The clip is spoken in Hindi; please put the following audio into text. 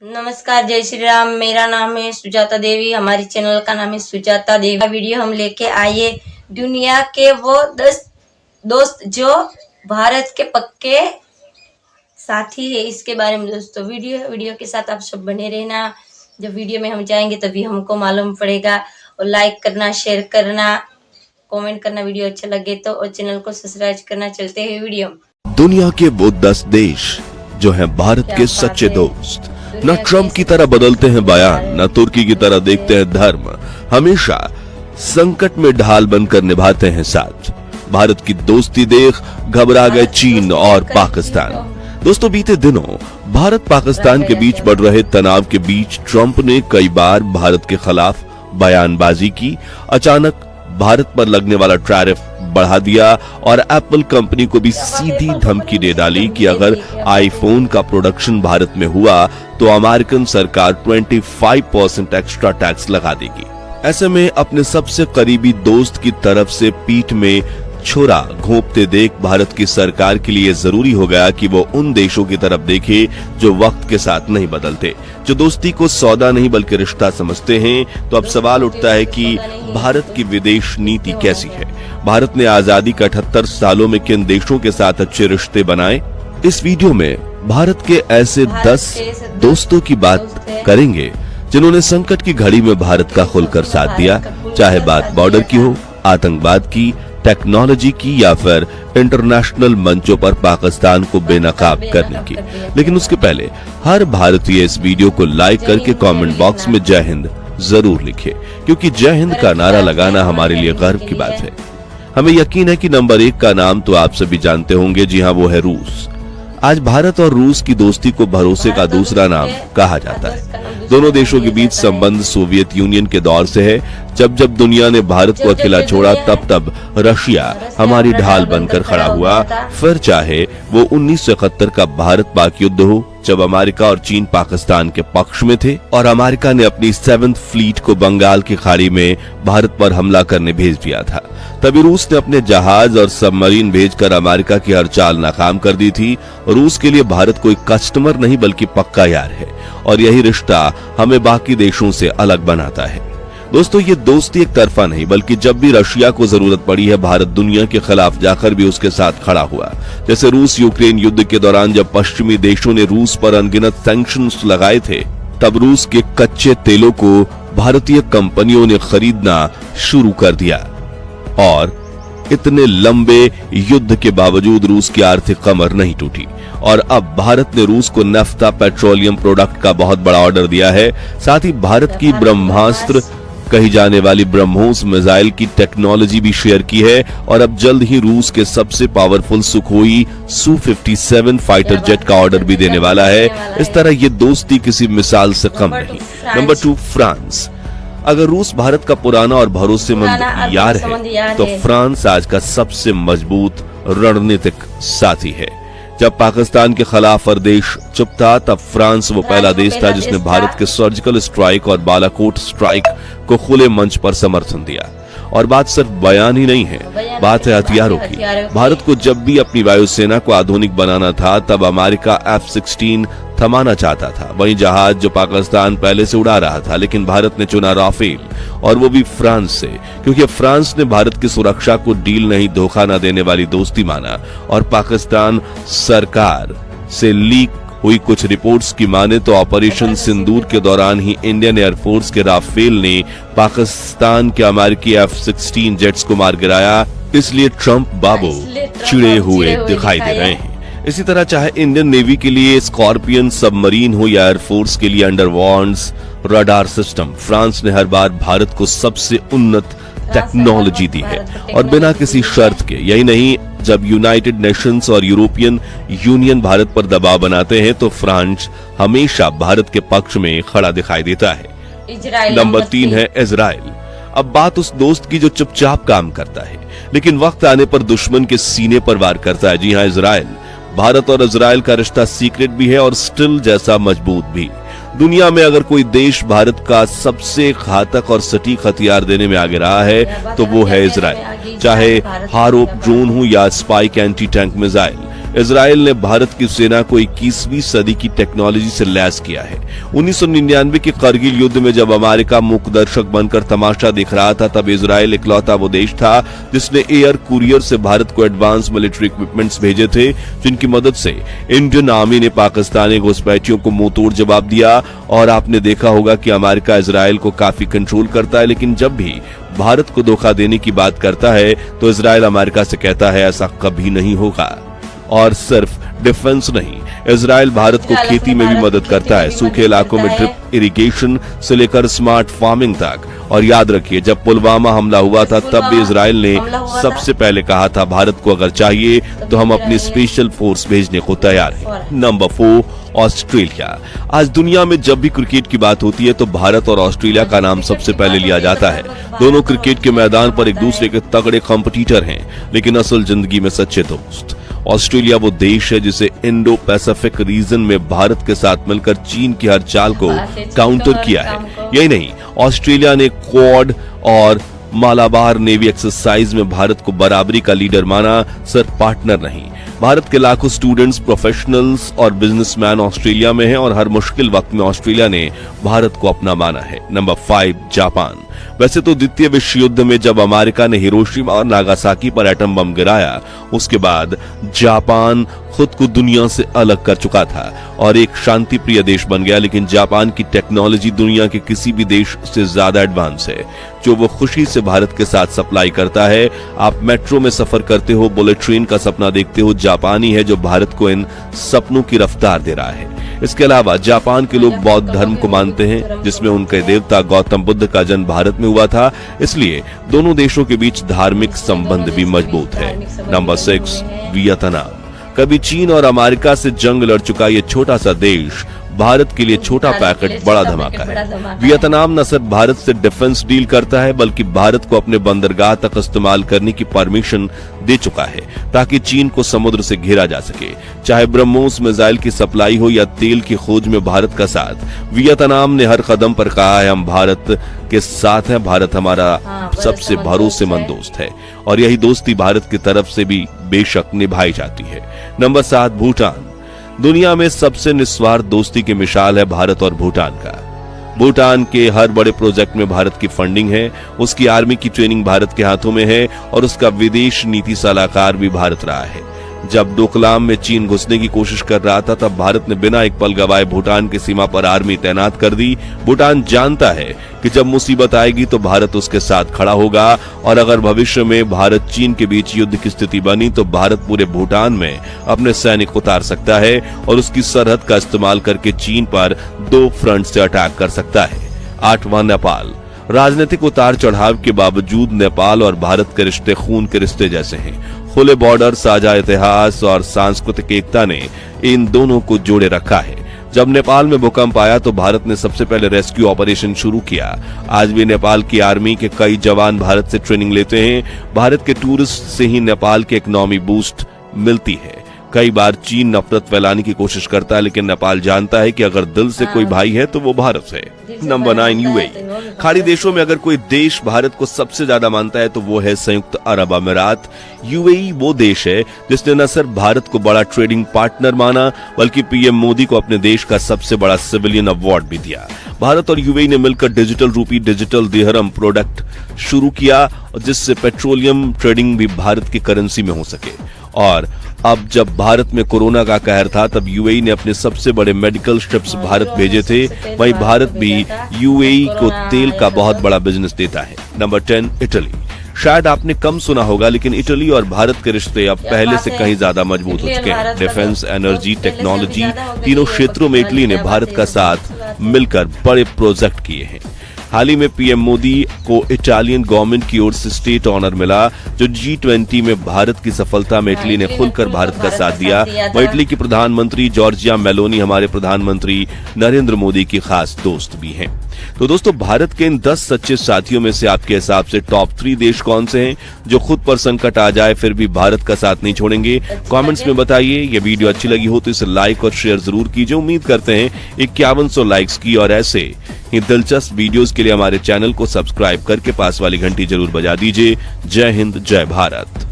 नमस्कार, जय श्री राम। मेरा नाम है सुजाता देवी, हमारी चैनल का नाम है सुजाता देवी। वीडियो हम लेके आए दुनिया के वो 10 दोस्त जो भारत के पक्के साथी है, इसके बारे में दोस्तों वीडियो के साथ आप सब बने रहना। जब वीडियो में हम जाएंगे तभी हमको मालूम पड़ेगा। और लाइक करना, शेयर करना, कमेंट करना वीडियो अच्छा लगे तो, और चैनल को सब्सक्राइब करना। चलते हैं वीडियो। दुनिया के वो 10 देश जो हैं भारत के सच्चे दोस्त। न ट्रम्प की तरह बदलते हैं बयान, न तुर्की की तरह देखते हैं धर्म, हमेशा संकट में ढाल बनकर निभाते हैं साथ। भारत की दोस्ती देख घबरा गए चीन और पाकिस्तान। दोस्तों, बीते दिनों भारत पाकिस्तान के बीच बढ़ रहे तनाव के बीच ट्रम्प ने कई बार भारत के खिलाफ बयानबाजी की। अचानक भारत पर लगने वाला टैरिफ बढ़ा दिया और एप्पल कंपनी को भी सीधी धमकी दे डाली कि अगर आईफोन का प्रोडक्शन भारत में हुआ तो अमेरिकन सरकार 25% एक्स्ट्रा टैक्स लगा देगी। ऐसे में अपने सबसे करीबी दोस्त की तरफ से पीठ में छुरा घोंपते देख भारत की सरकार के लिए जरूरी हो गया कि वो उन देशों की तरफ देखे जो वक्त के साथ नहीं बदलते, जो दोस्ती को सौदा नहीं बल्कि रिश्ता समझते हैं। तो अब सवाल उठता है कि भारत की विदेश नीति कैसी है? भारत ने आजादी के 78 सालों में किन देशों के साथ अच्छे रिश्ते बनाए? इस वीडियो में भारत के ऐसे 10 दोस्तों की बात करेंगे जिन्होंने संकट की घड़ी में भारत का खुलकर साथ दिया, चाहे बात बॉर्डर की हो, आतंकवाद की, टेक्नोलॉजी की या फिर इंटरनेशनल मंचों पर पाकिस्तान को बेनकाब करने की। लेकिन उसके पहले हर भारतीय इस वीडियो को लाइक करके कमेंट बॉक्स में जय हिंद जरूर लिखे, क्योंकि जय हिंद का नारा लगाना हमारे लिए गर्व की बात है। हमें यकीन है कि नंबर 1 का नाम तो आप सभी जानते होंगे। जी हाँ, वो है रूस। आज भारत और रूस की दोस्ती को भरोसे का दूसरा नाम कहा जाता है। दोनों देशों के बीच संबंध सोवियत यूनियन के दौर से है। जब जब दुनिया ने भारत को अकेला छोड़ा तब तब रशिया हमारी ढाल बनकर खड़ा हुआ। फिर चाहे वो 1971 का भारत पाक युद्ध हो, जब अमेरिका और चीन पाकिस्तान के पक्ष में थे और अमेरिका ने अपनी 7th फ्लीट को बंगाल की खाड़ी में भारत पर हमला करने भेज दिया था। तभी रूस ने अपने जहाज और सबमरीन भेजकर अमेरिका की हर चाल नाकाम कर दी थी। रूस के लिए भारत कोई कस्टमर नहीं बल्कि पक्का यार है, और यही रिश्ता हमें बाकी देशों से अलग बनाता है। दोस्तों, ये दोस्ती एक तरफा नहीं बल्कि जब भी रशिया को जरूरत पड़ी है, भारत दुनिया के खिलाफ जाकर भी उसके साथ खड़ा हुआ। जैसे रूस यूक्रेन युद्ध के दौरान जब पश्चिमी देशों ने रूस पर अनगिनत सैंक्शंस लगाए थे, तब रूस के कच्चे तेलों को भारतीय कंपनियों ने खरीदना शुरू कर दिया। और इतने लंबे युद्ध के बावजूद रूस की आर्थिक कमर नहीं टूटी, और अब भारत ने रूस को नफ्ता पेट्रोलियम प्रोडक्ट का बहुत बड़ा ऑर्डर दिया है। साथ ही भारत की ब्रह्मास्त्र कही जाने वाली ब्रह्मोस मिसाइल की टेक्नोलॉजी भी शेयर की है, और अब जल्द ही रूस के सबसे powerful Sukhoi Su-57 fighter jet का ऑर्डर भी देने वाला है। इस तरह ये दोस्ती किसी मिसाल से कम नहीं। Number 2, France. अगर रूस भारत का पुराना और भरोसेमंद यार है, तो फ्रांस आज का सबसे मजबूत रणनीतिक साथी है। जब पाकिस्तान के खिलाफ हर देश चुप था, तब फ्रांस वो पहला देश था जिसने भारत के सर्जिकल स्ट्राइक और बालाकोट स्ट्राइक को खुले मंच पर समर्थन दिया। और बात सिर्फ बयान ही नहीं है, बात है हथियारों की। भारत को जब भी अपनी वायुसेना को आधुनिक बनाना था, तब अमेरिका F-16 थमाना चाहता था। वही जहाज जो पाकिस्तान पहले से उड़ा रहा था, लेकिन भारत ने चुना राफेल, और वो भी फ्रांस से, क्योंकि फ्रांस ने भारत की सुरक्षा को डील नहीं, धोखा न देने वाली दोस्ती माना। और पाकिस्तान सरकार से लीक हुई कुछ रिपोर्ट्स की माने तो ऑपरेशन सिंदूर के दौरान ही इंडियन एयरफोर्स के राफेल ने पाकिस्तान के अमेरिकी F-16 जेट्स को मार गिराया। इसलिए ट्रम्प बाबू चिड़े हुए दिखाई दे रहे हैं। इसी तरह चाहे इंडियन नेवी के लिए स्कॉर्पियन सबमरीन हो या एयरफोर्स के लिए अंडरवार्ड्स रडार सिस्टम, फ्रांस ने हर बार भारत को सबसे उन्नत टेक्नोलॉजी दी है, और बिना किसी शर्त के। यही नहीं, जब यूनाइटेड नेशंस और यूरोपियन यूनियन भारत पर दबाव बनाते हैं तो फ्रांस हमेशा भारत के पक्ष में खड़ा दिखाई देता है। नंबर 3 है इजराइल। अब बात उस दोस्त की जो चुपचाप काम करता है लेकिन वक्त आने पर दुश्मन के सीने पर वार करता है। जी हाँ, इजराइल। भारत और इजराइल का रिश्ता सीक्रेट भी है और स्टिल जैसा मजबूत भी। दुनिया में अगर कोई देश भारत का सबसे घातक और सटीक हथियार देने में आगे रहा है तो वो है इजराइल। चाहे हारोप ड्रोन हो या spike anti tank missile, Israel ने भारत की सेना को 21वीं सदी की टेक्नोलॉजी से लैस किया है। 1999 के करगिल युद्ध में जब अमेरिका मूक दर्शक बनकर तमाशा देख रहा था, तब इजराइल इकलौता वो देश था जिसने एयर कुरियर से भारत को एडवांस मिलिट्री इक्विपमेंट्स भेजे थे, जिनकी मदद से इंडियन आर्मी ने पाकिस्तानी घुसपैठियों को मुंहतोड़ जवाब दिया। और आपने देखा होगा कि अमेरिका इजराइल को काफी कंट्रोल करता है, लेकिन जब भी भारत को धोखा देने की बात करता है तो इजराइल अमेरिका से कहता है ऐसा कभी नहीं होगा। और सिर्फ डिफेंस नहीं, इजराइल भारत को खेती में भी मदद करता है, सूखे इलाकों में ड्रिप इरिगेशन से लेकर स्मार्ट फार्मिंग तक। और याद रखिए, जब पुलवामा हमला हुआ था तब भी इजराइल ने सबसे पहले कहा था भारत को अगर चाहिए तो हम अपनी स्पेशल फोर्स भेजने को तैयार हैं। Number 4, Australia. आज दुनिया में जब भी क्रिकेट की बात होती है तो भारत और ऑस्ट्रेलिया का नाम सबसे पहले लिया जाता है। दोनों क्रिकेट के मैदान पर एक दूसरे के तगड़े कॉम्पिटिटर हैं, लेकिन असल जिंदगी में सच्चे दोस्त। ऑस्ट्रेलिया वो देश है जिसे इंडो पैसिफिक रीजन में भारत के साथ मिलकर चीन की हर चाल को काउंटर किया है। यही नहीं, ऑस्ट्रेलिया ने क्वाड और मालाबार नेवी एक्सरसाइज में भारत को बराबरी का लीडर माना, सिर्फ पार्टनर नहीं। भारत के लाखों स्टूडेंट्स, प्रोफेशनल्स और बिजनेसमैन ऑस्ट्रेलिया में हैं और हर मुश्किल वक्त में ऑस्ट्रेलिया ने भारत को अपना माना है। Number 5, Japan. वैसे तो द्वितीय विश्व युद्ध में जब अमेरिका ने हिरोशिमा और नागासाकी पर एटम बम गिराया, उसके बाद जापान खुद को दुनिया से अलग कर चुका था और एक शांति प्रिय देश बन गया। लेकिन जापान की टेक्नोलॉजी दुनिया के किसी भी देश से ज्यादा एडवांस है, जो वो खुशी से भारत के साथ सप्लाई करता है। आप मेट्रो में सफर करते हो, बुलेट ट्रेन का सपना देखते हो, जापानी है जो भारत को इन सपनों की रफ्तार दे रहा है। इसके अलावा जापान के लोग बौद्ध धर्म को मानते हैं, जिसमें उनके देवता गौतम बुद्ध का जन्म भारत में हुआ था, इसलिए दोनों देशों के बीच धार्मिक संबंध भी मजबूत है। Number 6, Vietnam. कभी चीन और अमेरिका से जंग लड़ चुका ये छोटा सा देश भारत के लिए छोटा पैकेट बड़ा धमाका है। वियतनाम न सिर्फ भारत से डिफेंस डील करता है, बल्कि भारत को अपने बंदरगाह तक इस्तेमाल करने की परमिशन दे चुका है ताकि चीन को समुद्र से घेरा जा सके। चाहे ब्रह्मोस मिसाइल की सप्लाई हो या तेल की खोज में भारत का साथ, वियतनाम ने हर कदम पर कहा है हम भारत के साथ हैं, भारत हमारा सबसे भरोसेमंद दोस्त है। और यही दोस्ती भारत की तरफ से भी बेशक निभाई जाती है। नंबर 7, भूटान। दुनिया में सबसे निस्वार्थ दोस्ती की मिसाल है भारत और भूटान का। भूटान के हर बड़े प्रोजेक्ट में भारत की फंडिंग है, उसकी आर्मी की ट्रेनिंग भारत के हाथों में है और उसका विदेश नीति सलाहकार भी भारत रहा है। जब डोकलाम में चीन घुसने की कोशिश कर रहा था, तब भारत ने बिना एक पल गवाए भूटान की सीमा पर आर्मी तैनात कर दी। भूटान जानता है कि जब मुसीबत आएगी तो भारत उसके साथ खड़ा होगा और अगर भविष्य में भारत चीन के बीच युद्ध की स्थिति बनी तो भारत पूरे भूटान में अपने सैनिक उतार सकता है और उसकी सरहद का इस्तेमाल करके चीन पर 2 फ्रंट से अटैक कर सकता है। 8वां, नेपाल। राजनीतिक उतार चढ़ाव के बावजूद नेपाल और भारत के रिश्ते खून के रिश्ते जैसे हैं। खुले बॉर्डर, साझा इतिहास और सांस्कृतिक एकता ने इन दोनों को जोड़े रखा है। जब नेपाल में भूकंप आया तो भारत ने सबसे पहले रेस्क्यू ऑपरेशन शुरू किया। आज भी नेपाल की आर्मी के कई जवान भारत से ट्रेनिंग लेते हैं। भारत के टूरिस्ट से ही नेपाल की इकोनॉमी बूस्ट मिलती है। कई बार चीन नफरत फैलाने की कोशिश करता है, लेकिन नेपाल जानता है कि अगर दिल से कोई भाई है तो वो भारत है। Number 9, UAE. खाड़ी देशों में अगर कोई देश भारत को सबसे ज्यादा मानता है तो वो है संयुक्त अरब अमीरात। यूएई वो देश है जिसने न सिर्फ भारत को बड़ा ट्रेडिंग पार्टनर माना, बल्कि पीएम मोदी को अपने देश का सबसे बड़ा सिविलियन अवार्ड भी दिया। भारत और यूएई ने मिलकर डिजिटल रूपी, डिजिटल दिहरम प्रोडक्ट शुरू किया, जिससे पेट्रोलियम ट्रेडिंग भी भारत की करेंसी में हो सके। और अब जब भारत में कोरोना का कहर था, तब यूएई ने अपने सबसे बड़े मेडिकल शिप्स भारत भेजे थे। वहीं भारत भी यूएई को तेल का बहुत बड़ा बिजनेस देता है। Number 10, Italy. शायद आपने कम सुना होगा, लेकिन इटली और भारत के रिश्ते अब पहले से कहीं ज्यादा मजबूत हो चुके हैं। डिफेंस, एनर्जी, टेक्नोलॉजी, तीनों क्षेत्रों में इटली ने भारत का साथ मिलकर बड़े प्रोजेक्ट किए हैं। हाल ही में पीएम मोदी को इटालियन गवर्नमेंट की ओर से स्टेट ऑनर मिला, जो G20 में भारत की सफलता में इटली ने खुलकर भारत का साथ दिया। वह इटली की प्रधानमंत्री जॉर्जिया मेलोनी हमारे प्रधानमंत्री नरेंद्र मोदी की खास दोस्त भी हैं। तो दोस्तों, भारत के इन 10 सच्चे साथियों में से आपके हिसाब से टॉप 3 देश कौन से हैं जो खुद पर संकट आ जाए फिर भी भारत का साथ नहीं छोड़ेंगे? कमेंट्स में बताइए। ये वीडियो अच्छी लगी हो तो इसे लाइक और शेयर जरूर कीजिए। उम्मीद करते हैं 5100 लाइक्स की, और ऐसे ही दिलचस्प वीडियोस के लिए हमारे चैनल को सब्सक्राइब करके पास वाली घंटी जरूर बजा दीजिए। जय हिंद, जय भारत।